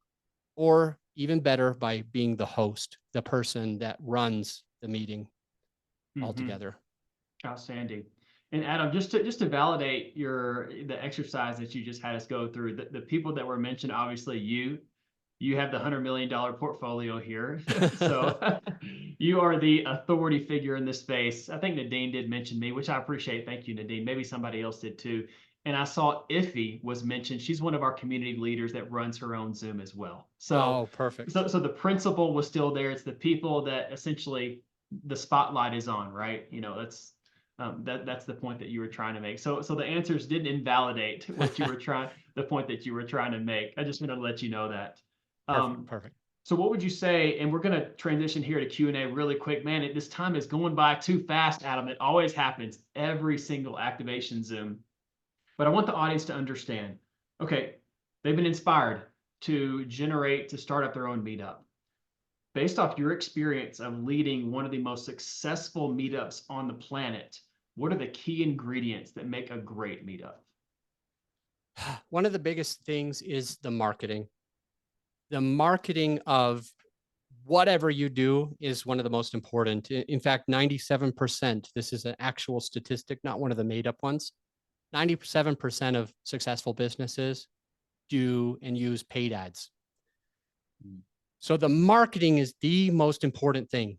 or even better by being the host, the person that runs the meeting altogether. Outstanding. And Adam, just to validate the exercise that you just had us go through, the people that were mentioned, obviously you have the $100 million portfolio here. So you are the authority figure in this space. I think Nadine did mention me, which I appreciate. Thank you, Nadine. Maybe somebody else did too. And I saw Iffy was mentioned. She's one of our community leaders that runs her own Zoom as well. So, perfect. So the principle was still there. It's the people that essentially the spotlight is on, right? That's the point that you were trying to make. So the answers didn't invalidate what you were the point that you were trying to make. I just wanted to let you know that. Perfect. So what would you say, and we're going to transition here to Q&A really quick. Man, this time is going by too fast, Adam. It always happens every single activation Zoom. But I want the audience to understand, okay, they've been inspired to start up their own meetup. Based off your experience of leading one of the most successful meetups on the planet, what are the key ingredients that make a great meetup? One of the biggest things is the marketing. The marketing of whatever you do is one of the most important. In fact, 97%, this is an actual statistic, not one of the made up ones. 97% of successful businesses do and use paid ads. So the marketing is the most important thing.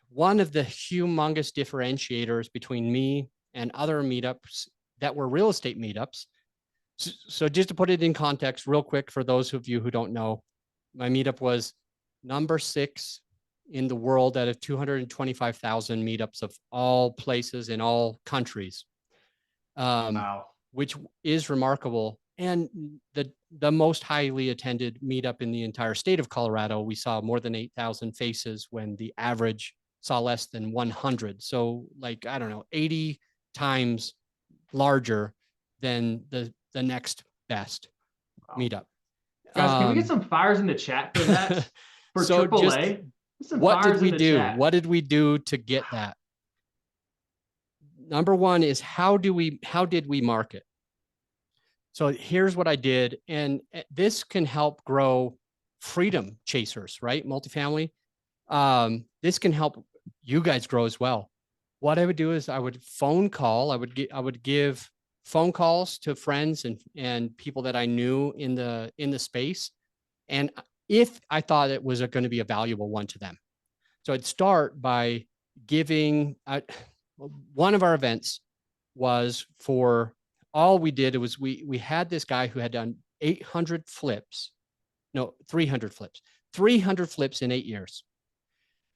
One of the humongous differentiators between me and other meetups that were real estate meetups. So just to put it in context real quick for those of you who don't know, my meetup was number 6 in the world out of 225,000 meetups of all places in all countries. Wow. Which is remarkable. And the most highly attended meetup in the entire state of Colorado, we saw more than 8,000 faces when the average saw less than 100. So like, I don't know, 80 times larger than the next best meetup. Guys, can we get some fires in the chat for that? For so AAA? Some What did fires in we the do? chat. What did we do to get that? Number one is how did we market? So here's what I did. And this can help grow freedom chasers, right? Multifamily. This can help you guys grow as well. What I would do is I would phone call. I would give phone calls to friends and people that I knew in the space. And if I thought it was going to be a valuable one to them. So I'd start by giving one of our events was for all we did. It was we had this guy who had done 800 flips, no, 300 flips, 300 flips in 8 years.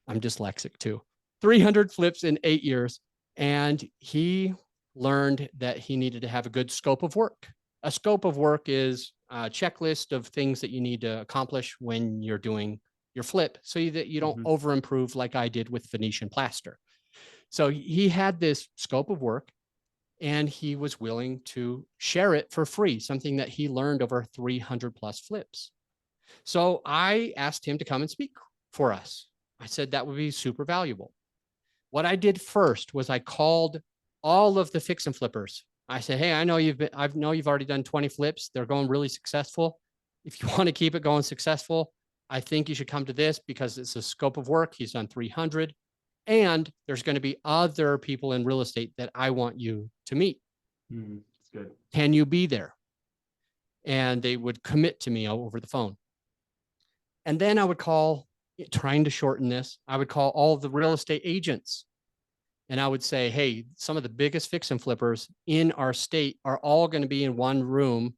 I'm dyslexic too. 300 flips in 8 years. And he learned that he needed to have a good scope of work. A scope of work is a checklist of things that you need to accomplish when you're doing your flip so that you don't over improve like I did with Venetian plaster. So he had this scope of work and he was willing to share it for free, something that he learned over 300 plus flips. So I asked him to come and speak for us. I said that would be super valuable. What I did first was I called all of the fix and flippers. I said, hey, I know you've already done 20 flips. They're going really successful. If you want to keep it going successful, I think you should come to this because it's a scope of work. He's done 300. And there's going to be other people in real estate that I want you to meet. That's good. Can you be there? And they would commit to me over the phone. And then I would call, trying to shorten this, I would call all of the real estate agents. And I would say, hey, some of the biggest fix and flippers in our state are all going to be in one room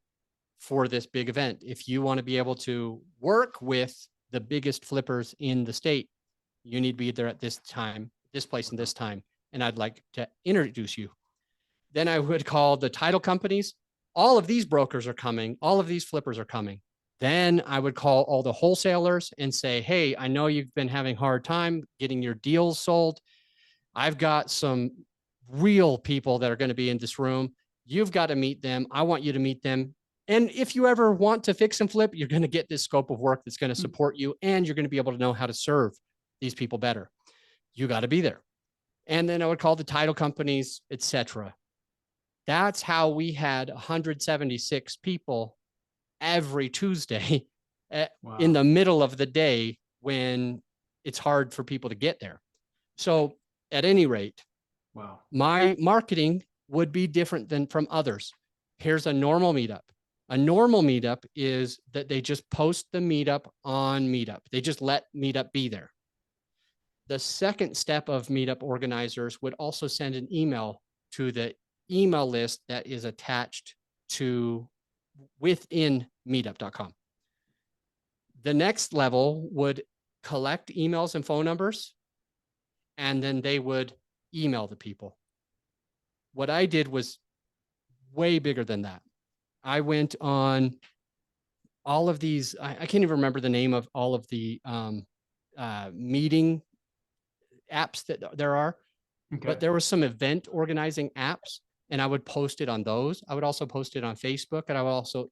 for this big event. If you want to be able to work with the biggest flippers in the state, you need to be there at this time, this place, and this time. And I'd like to introduce you. Then I would call the title companies. All of these brokers are coming. All of these flippers are coming. Then I would call all the wholesalers and say, hey, I know you've been having a hard time getting your deals sold. I've got some real people that are going to be in this room. You've got to meet them. I want you to meet them. And if you ever want to fix and flip, you're going to get this scope of work that's going to support you, and you're going to be able to know how to serve these people better. You got to be there. And then I would call the title companies, etc. That's how we had 176 people every Tuesday in the middle of the day when it's hard for people to get there. So at any rate, my marketing would be different than from others. Here's a normal meetup. A normal meetup is that they just post the meetup on Meetup. They just let Meetup be there. The second step of Meetup organizers would also send an email to the email list that is attached to within meetup.com. The next level would collect emails and phone numbers, and then they would email the people. What I did was way bigger than that. I went on all of these, I can't even remember the name of all of the meeting apps that there are, but there were some event organizing apps, and I would post it on those. I would also post it on Facebook, and I would also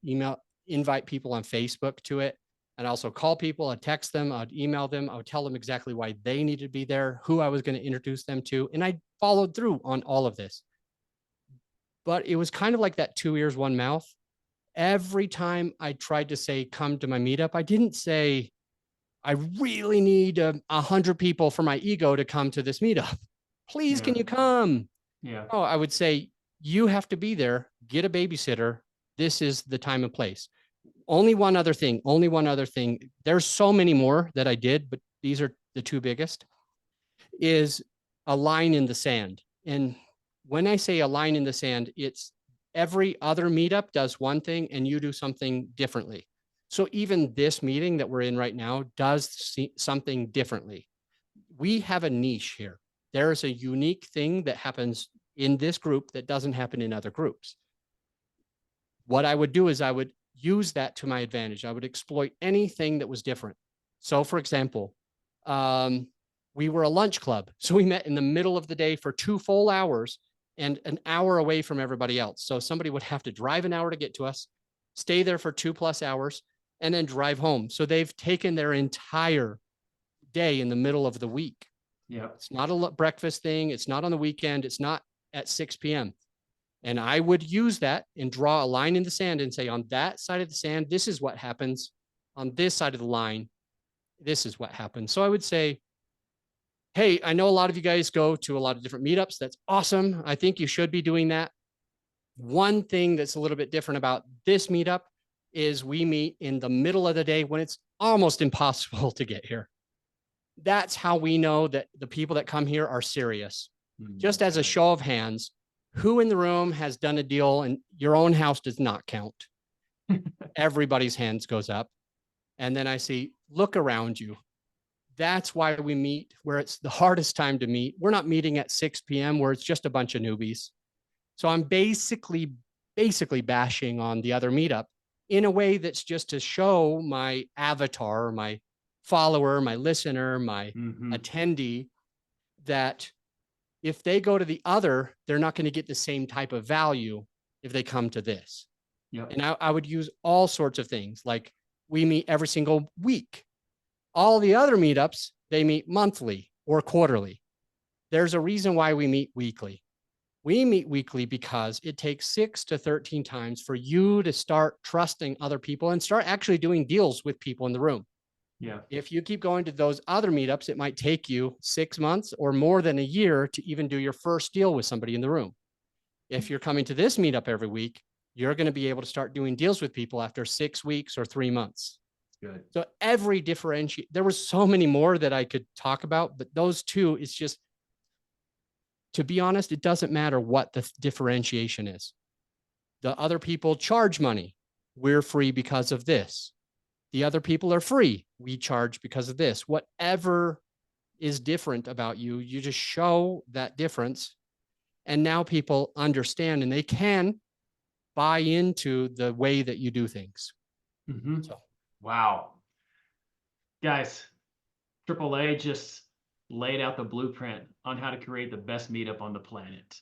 invite people on Facebook to it. And also call people, I'd text them, I'd email them, I would tell them exactly why they needed to be there, who I was going to introduce them to. And I followed through on all of this. But it was kind of like that 2 ears, 1 mouth. Every time I tried to say, come to my meetup, I didn't say, I really need 100 people for my ego to come to this meetup. Please, can you come? Oh, I would say, you have to be there, get a babysitter. This is the time and place. Only one other thing. There's so many more that I did, but these are the two biggest, is a line in the sand. And when I say a line in the sand, it's every other meetup does one thing and you do something differently. So even this meeting that we're in right now does something differently. We have a niche here. There is a unique thing that happens in this group that doesn't happen in other groups. What I would do is I would use that to my advantage. I would exploit anything that was different. So for example, we were a lunch club. So we met in the middle of the day for 2 full hours and an hour away from everybody else. So somebody would have to drive an hour to get to us, stay there for 2+ hours, and then drive home. So they've taken their entire day in the middle of the week. Yeah. It's not a breakfast thing. It's not on the weekend. It's not at 6 p.m. And I would use that and draw a line in the sand and say, on that side of the sand, this is what happens. On this side of the line, this is what happens. So I would say, hey, I know a lot of you guys go to a lot of different meetups. That's awesome. I think you should be doing that. One thing that's a little bit different about this meetup is we meet in the middle of the day when it's almost impossible to get here. That's how we know that the people that come here are serious. Just as a show of hands, who in the room has done a deal and your own house does not count? Everybody's hands goes up. And then I see, look around you. That's why we meet where it's the hardest time to meet. We're not meeting at 6 p.m. where it's just a bunch of newbies. So I'm basically bashing on the other meetup in a way that's just to show my avatar, my follower, my listener, my attendee, that if they go to the other, they're not going to get the same type of value if they come to this. Yep. And I would use all sorts of things, like we meet every single week. All the other meetups, they meet monthly or quarterly. There's a reason why we meet weekly. We meet weekly because it takes 6 to 13 times for you to start trusting other people and start actually doing deals with people in the room. Yeah. If you keep going to those other meetups, it might take you 6 months or more than a year to even do your first deal with somebody in the room. If you're coming to this meetup every week, you're going to be able to start doing deals with people after 6 weeks or 3 months. Good. So every differentiate, there was so many more that I could talk about, but those two, it's just, to be honest, it doesn't matter what the differentiation is. The other people charge money. We're free because of this. The other people are free. We charge because of this. Whatever is different about you, you just show that difference. And now people understand and they can buy into the way that you do things. So. Wow. Guys, AAA just laid out the blueprint on how to create the best meetup on the planet.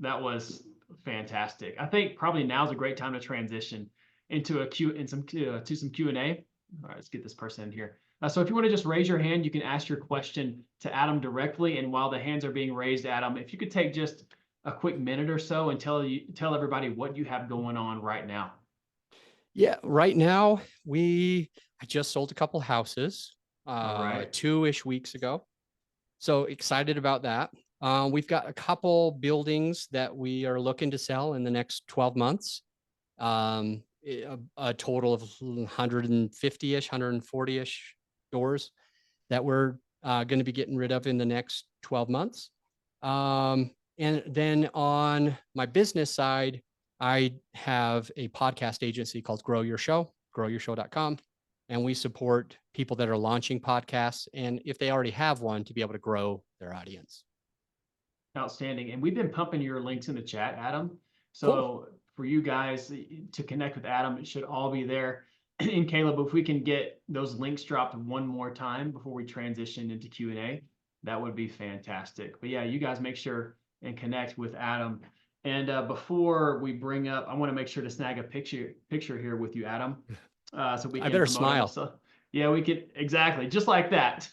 That was fantastic. I think probably now is a great time to transition into some Q&A. All right, let's get this person in here. So if you want to just raise your hand, you can ask your question to Adam directly. And while the hands are being raised, Adam, if you could take just a quick minute or so and tell everybody what you have going on right now. Yeah, right now I just sold a couple houses 2-ish weeks ago. So excited about that. We've got a couple buildings that we are looking to sell in the next 12 months. A total of 150-ish, 140-ish doors that we're going to be getting rid of in the next 12 months. And then on my business side, I have a podcast agency called Grow Your Show, growyourshow.com. And we support people that are launching podcasts. And if they already have one, to be able to grow their audience. Outstanding. And we've been pumping your links in the chat, Adam. So cool. For you guys to connect with Adam, it should all be there. And Caleb, if we can get those links dropped one more time before we transition into Q&A, that would be fantastic. But yeah, you guys make sure and connect with Adam. And before we bring up, I want to make sure to snag a picture here with you, Adam. So we can. I better smile. Yeah, we can, exactly, just like that.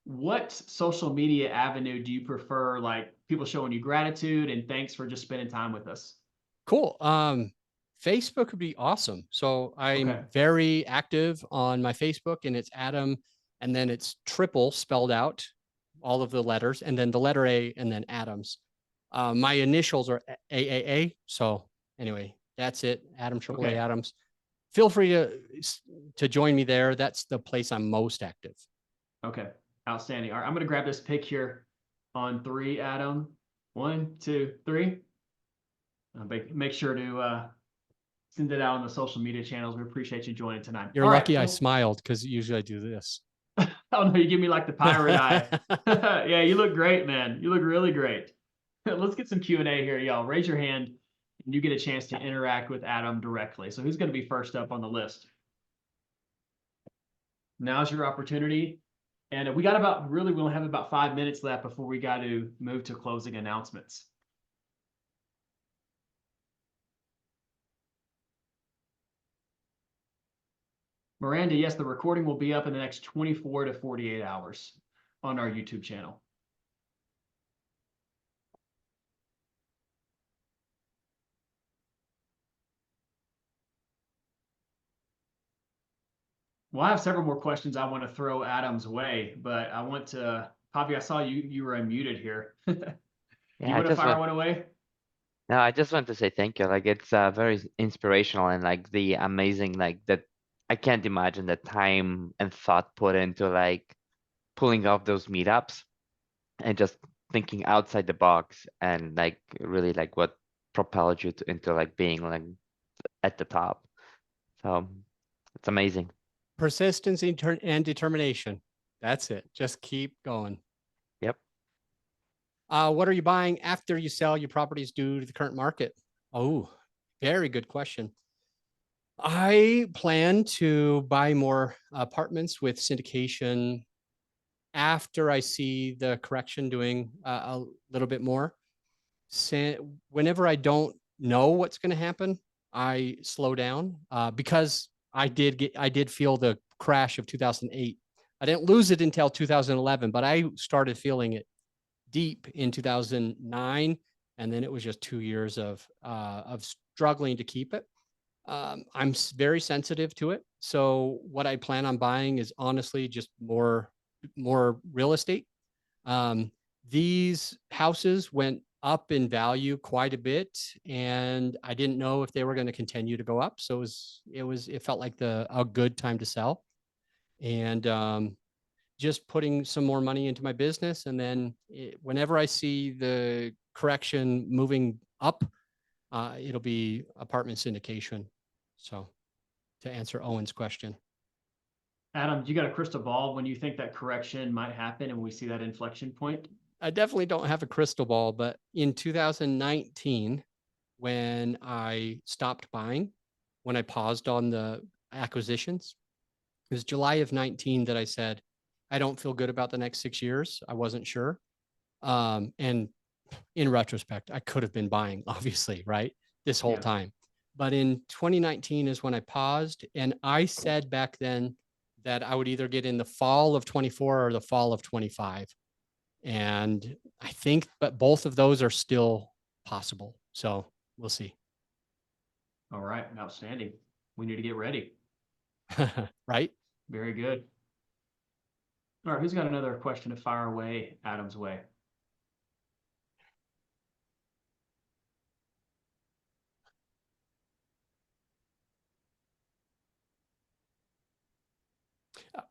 What social media avenue do you prefer? Like people showing you gratitude and thanks for just spending time with us. Cool. Facebook would be awesome. So I'm very active on my Facebook, and it's Adam, and then it's triple spelled out, all of the letters, and then the letter A, and then Adams. My initials are AAA. So anyway, that's it. Adam AAA Adams. Feel free to join me there. That's the place I'm most active. Okay, outstanding. All right, I'm going to grab this pic here on 3, Adam. 1, 2, 3. Make sure to send it out on the social media channels. We appreciate you joining tonight. You're lucky I smiled, because usually I do this. Oh no, you give me like the pirate eye. Yeah, you look great, man. You look really great. Let's get some Q&A here, y'all. Raise your hand and you get a chance to interact with Adam directly. So who's going to be first up on the list? Now's your opportunity. And we only have about 5 minutes left before we got to move to closing announcements. Miranda, yes, the recording will be up in the next 24 to 48 hours on our YouTube channel. Well, I have several more questions I want to throw Adam's way, but I want to, Javi, I saw you were unmuted here. Do you Yeah, I want to just fire want one away? no, I just want to say thank you. Like it's very inspirational and like the amazing like that I can't imagine the time and thought put into like pulling off those meetups and just thinking outside the box and like really like what propelled you into like being like at the top. So it's amazing. Persistence and determination. That's it. Just keep going. Yep. What are you buying after you sell your properties due to the current market? Oh, very good question. I plan to buy more apartments with syndication after I see the correction doing a little bit more. Whenever I don't know what's going to happen, I slow down because I did feel the crash of 2008. I didn't lose it until 2011, but I started feeling it deep in 2009, and then it was just 2 years of struggling to keep it. I'm very sensitive to it, so what I plan on buying is honestly just more real estate. Um, these houses went up in value quite a bit, and I didn't know if they were going to continue to go up. So it felt like a good time to sell, and just putting some more money into my business. And then whenever I see the correction moving up, it'll be apartment syndication. So to answer Owen's question. Adam, do you got a crystal ball when you think that correction might happen and we see that inflection point? I definitely don't have a crystal ball, but in 2019, when I stopped buying, when I paused on the acquisitions, it was July of 19 that I said, I don't feel good about the next 6 years. I wasn't sure. And in retrospect, I could have been buying, obviously, right? This whole time. But in 2019 is when I paused. And I said back then that I would either get in the fall of 24 or the fall of 25. And I think, but both of those are still possible. So we'll see. All right. Outstanding. We need to get ready. Right? Very good. All right. Who's got another question to fire away Adam's way?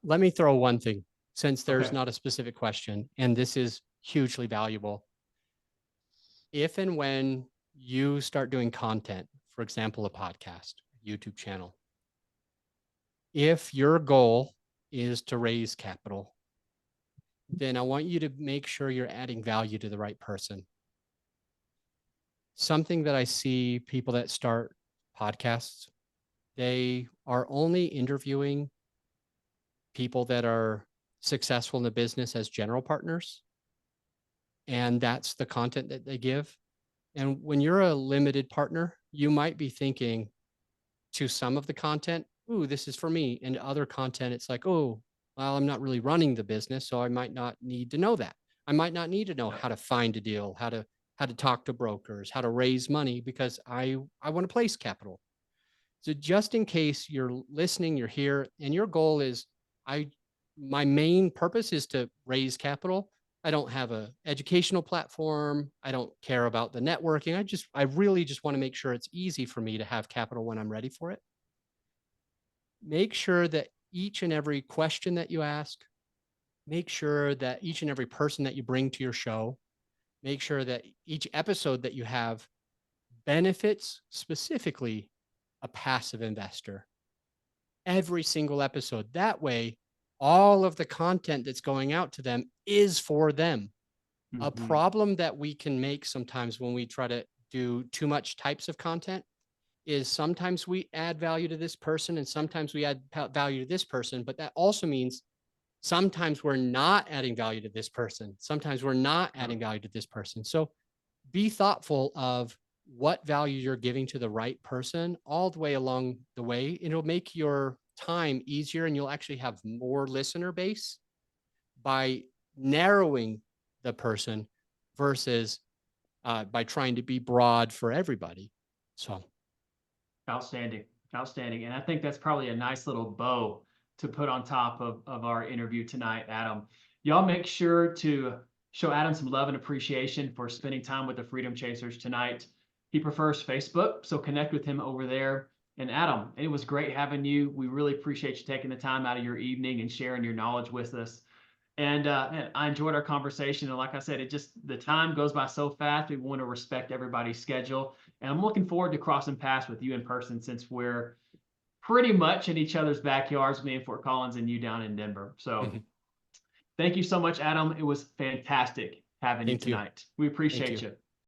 Let me throw one thing, since there's not a specific question, and this is hugely valuable. If and when you start doing content, for example, a podcast, YouTube channel, if your goal is to raise capital, then I want you to make sure you're adding value to the right person. Something that I see people that start podcasts, they are only interviewing people that are successful in the business as general partners. And that's the content that they give. And when you're a limited partner, you might be thinking to some of the content, ooh, this is for me. And other content, it's like, oh, well, I'm not really running the business, so I might not need to know that. I might not need to know how to find a deal, how to talk to brokers, how to raise money, because I want to place capital. So just in case you're listening, you're here, and your goal is, my main purpose is to raise capital. I don't have a educational platform. I don't care about the networking. I really just want to make sure it's easy for me to have capital when I'm ready for it. Make sure that each and every question that you ask, make sure that each and every person that you bring to your show, make sure that each episode that you have benefits specifically a passive investor. Every single episode. That way, all of the content that's going out to them is for them. Mm-hmm. A problem that we can make sometimes when we try to do too much types of content is sometimes we add value to this person and sometimes we add value to this person, but that also means sometimes we're not adding value to this person. Sometimes we're not adding value to this person. So be thoughtful of what value you're giving to the right person all the way along the way. It'll make your time easier, and you'll actually have more listener base by narrowing the person versus by trying to be broad for everybody. So outstanding, outstanding. And I think that's probably a nice little bow to put on top of our interview tonight, Adam. Y'all make sure to show Adam some love and appreciation for spending time with the Freedom Chasers tonight. He prefers Facebook, so connect with him over there. And Adam, it was great having you. We really appreciate you taking the time out of your evening and sharing your knowledge with us. And I enjoyed our conversation. And like I said, the time goes by so fast. We want to respect everybody's schedule. And I'm looking forward to crossing paths with you in person, since we're pretty much in each other's backyards, me in Fort Collins and you down in Denver. So thank you so much, Adam. It was fantastic having you tonight. We appreciate you.